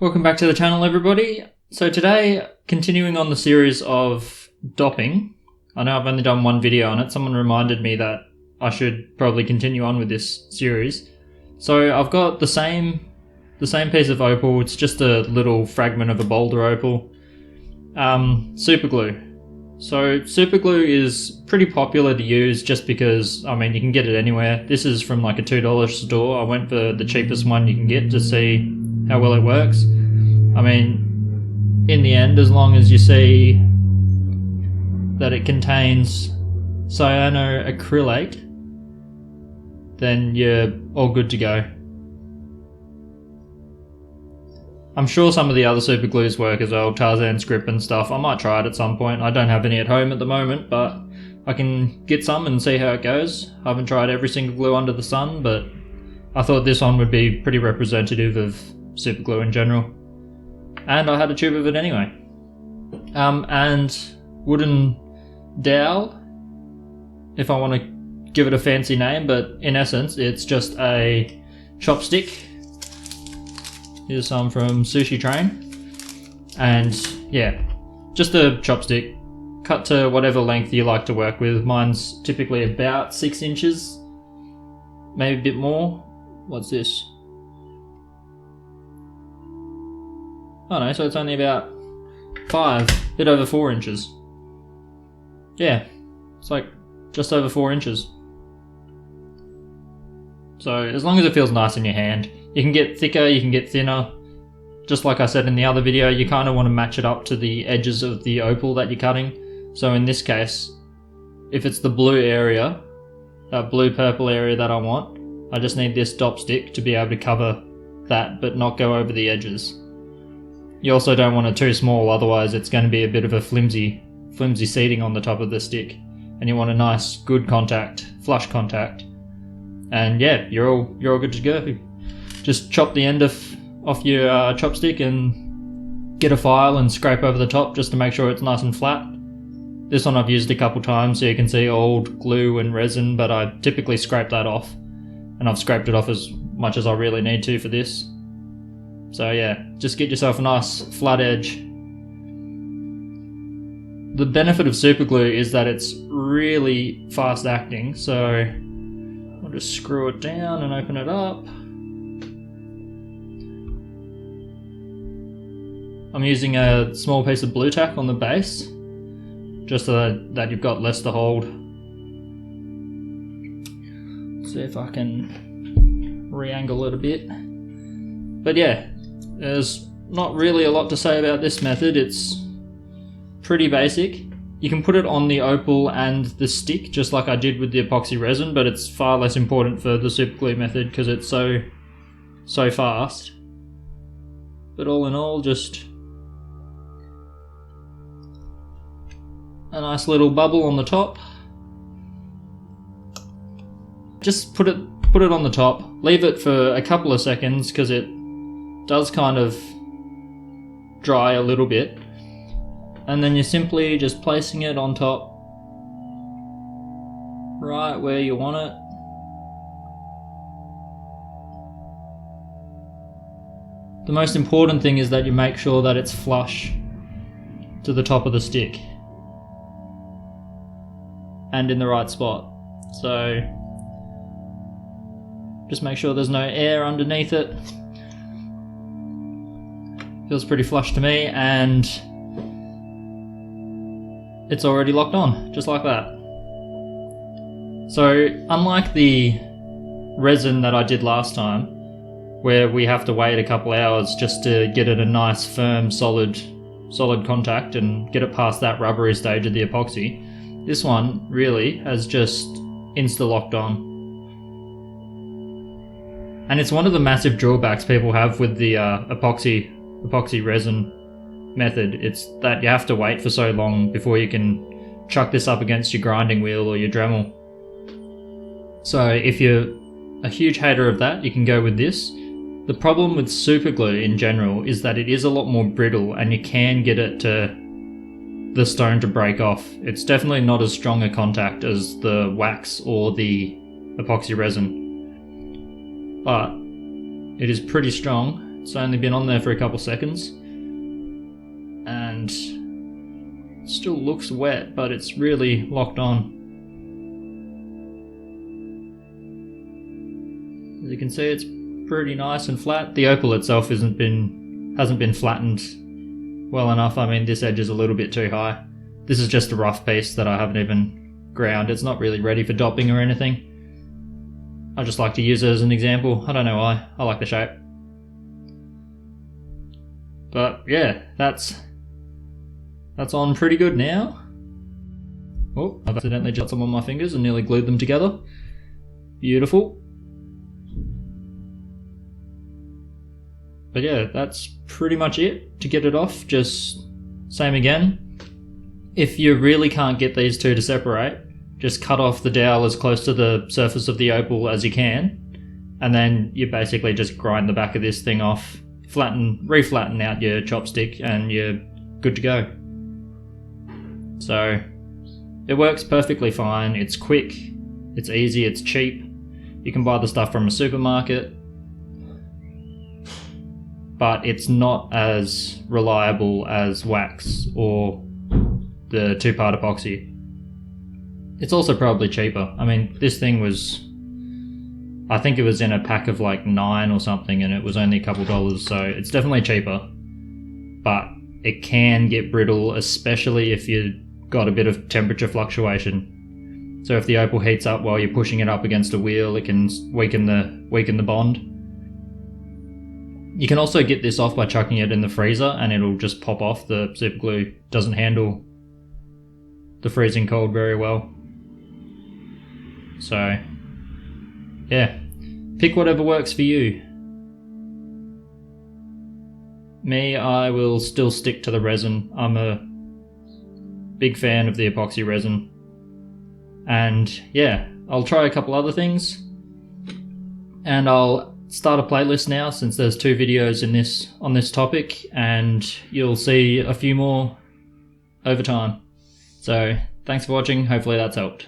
Welcome back to the channel, everybody. So today, continuing on the series of dopping. I know I've only done one video on it. Someone reminded me that I should probably continue on with this series. So I've got the same piece of opal. It's just a little fragment of a boulder opal. Superglue. So Superglue is pretty popular to use just because, I mean, you can get it anywhere. This is from like a $2 store. I went for the cheapest one you can get to see how well it works. I mean, in the end, as long as you see that it contains cyanoacrylate, then you're all good to go. I'm sure some of the other super glues work as well, Tarzan's grip and stuff. I might try it at some point. I don't have any at home at the moment, but I can get some and see how it goes. I haven't tried every single glue under the sun, but I thought this one would be pretty representative of super glue in general. And I had a tube of it anyway. And wooden dowel, if I want to give it a fancy name, but in essence it's just a chopstick. Here's some from Sushi Train. And yeah, just a chopstick. Cut to whatever length you like to work with. Mine's typically about 6 inches, maybe a bit more. What's this? Oh no, so it's only about a bit over 4 inches. Yeah, it's like just over 4 inches. So as long as it feels nice in your hand. You can get thicker, you can get thinner. Just like I said in the other video, you kind of want to match it up to the edges of the opal that you're cutting. So in this case, if it's the blue area, that blue-purple area that I want, I just need this dop stick to be able to cover that but not go over the edges. You also don't want it too small, otherwise it's going to be a bit of a flimsy seating on the top of the stick. And you want a nice, good contact, flush contact. And yeah, you're all good to go. Just chop the end off your chopstick and get a file and scrape over the top just to make sure it's nice and flat. This one I've used a couple times so you can see old glue and resin, but I typically scrape that off. And I've scraped it off as much as I really need to for this. So yeah, just get yourself a nice flat edge. The benefit of superglue is that it's really fast acting, so I'll just screw it down and open it up. I'm using a small piece of blue tack on the base, just so that you've got less to hold. Let's see if I can re-angle it a bit. But yeah, there's not really a lot to say about this method. It's pretty basic. You can put it on the opal and the stick just like I did with the epoxy resin, but it's far less important for the superglue method because it's so fast. But all in all, just a nice little bubble on the top. Just put it on the top, leave it for a couple of seconds because it does kind of dry a little bit, and then you're simply just placing it on top right where you want it. The most important thing is that you make sure that it's flush to the top of the stick and in the right spot. So just make sure there's no air underneath it. Feels pretty flush to me, and it's already locked on, just like that. So unlike the resin that I did last time, where we have to wait a couple hours just to get it a nice firm solid contact and get it past that rubbery stage of the epoxy, this one really has just insta locked on. And it's one of the massive drawbacks people have with the epoxy resin method. It's that you have to wait for so long before you can chuck this up against your grinding wheel or your Dremel. So if you're a huge hater of that, you can go with this. The problem with superglue in general is that it is a lot more brittle and you can get it to the stone to break off. It's definitely not as strong a contact as the wax or the epoxy resin, but it is pretty strong It's only been on there for a couple seconds, and it still looks wet, but it's really locked on. As you can see, it's pretty nice and flat. The opal itself hasn't been flattened well enough. I mean, this edge is a little bit too high. This is just a rough piece that I haven't even ground. It's not really ready for dopping or anything. I just like to use it as an example. I don't know why. I like the shape. But yeah, that's on pretty good now. Oh, I've accidentally got some on my fingers and nearly glued them together. Beautiful. But yeah, that's pretty much it to get it off. Just same again. If you really can't get these two to separate, just cut off the dowel as close to the surface of the opal as you can, and then you basically just grind the back of this thing off, re-flatten out your chopstick, and you're good to go. So it works perfectly fine. It's quick, it's easy, it's cheap. You can buy the stuff from a supermarket, but it's not as reliable as wax or the 2-part epoxy. It's also probably cheaper. I mean, this thing was, I think it was in a pack of like 9 or something, and it was only a couple dollars, so it's definitely cheaper. But it can get brittle, especially if you've got a bit of temperature fluctuation. So if the opal heats up while you're pushing it up against a wheel, it can weaken the bond. You can also get this off by chucking it in the freezer, and it'll just pop off. The superglue doesn't handle the freezing cold very well. So yeah, pick whatever works for you. Me, I will still stick to the resin. I'm a big fan of the epoxy resin. And yeah, I'll try a couple other things, and I'll start a playlist now since there's 2 videos on this topic, and you'll see a few more over time. So thanks for watching, hopefully that's helped.